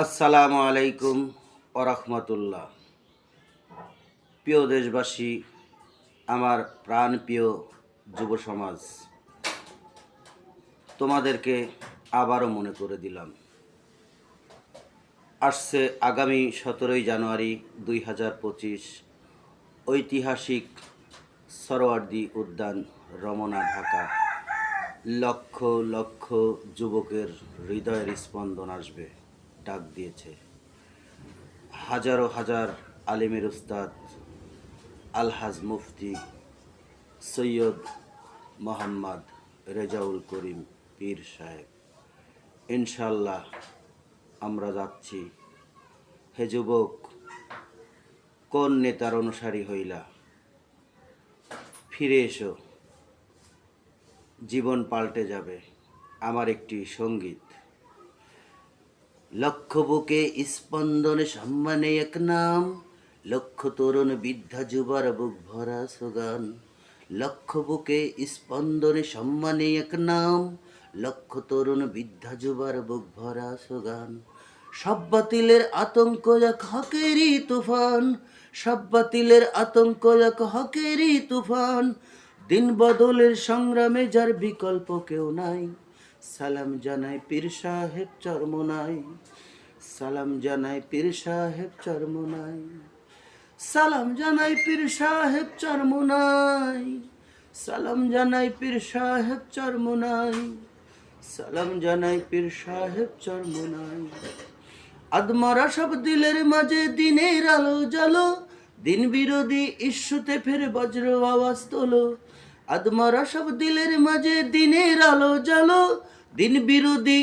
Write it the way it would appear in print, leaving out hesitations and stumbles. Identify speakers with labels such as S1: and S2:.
S1: আসসালামু আলাইকুম ওরহমতুল্লাহ। প্রিয় দেশবাসী, আমার প্রাণপ্রিয় যুব সমাজ, তোমাদেরকে আবারও মনে করে দিলাম। আসছে আগামী 17ই জানুয়ারি 2025 ঐতিহাসিক সরোয়ার্দী উদ্যান, রমনা, ঢাকা। লক্ষ লক্ষ যুবকের হৃদয়ের স্পন্দন আসবে, ডাক দিয়েছে। হাজারো হাজার আলিমের উস্তাদ আলহাজ মুফতি সৈয়দ মোহাম্মদ রেজাউল করিম পীর সাহেব। ইনশাল্লাহ আমরা যাচ্ছি। হে যুবক, কোন নেতার অনুসারী হইলা? ফিরে এসো, জীবন পাল্টে যাবে। আমার একটি সঙ্গীত। লক্ষ বুকে স্পন্দনে সম্মানে এক নাম, লক্ষ তরুণ বৃদ্ধা যুবার বুক ভরা সোগান। লক্ষ বুকে স্পন্দনে সম্মানে এক নাম, লক্ষ তরুণ বৃদ্ধা যুবার বুক ভরা সোগান। সব বাতিলের আতঙ্ক এক হকেরই তুফান, সব বাতিলের আতঙ্ক এক হকেরই তুফান। দিন বদলের সংগ্রামে যার বিকল্প কেউ নাই, সালাম জানাই পীর সাহেব চরমোনাই। সালাম জানাই পীর সাহেব চরমোনাই। সালাম জানাই পীর সাহেব চরমোনাই। সালাম জানাই পীর সাহেব চরমোনাই। সালাম জানাই পীর সাহেব চরমোনাই। আদমরা সব দিলের মাঝে দিনের আলো জ্বালো, দিন বিরোধী ইস্যুতে ফের বজ্র আওয়াজ তোলো। আদমরা সব দিলের মাঝে দিনের আলো জ্বালো, দিন বিরোধী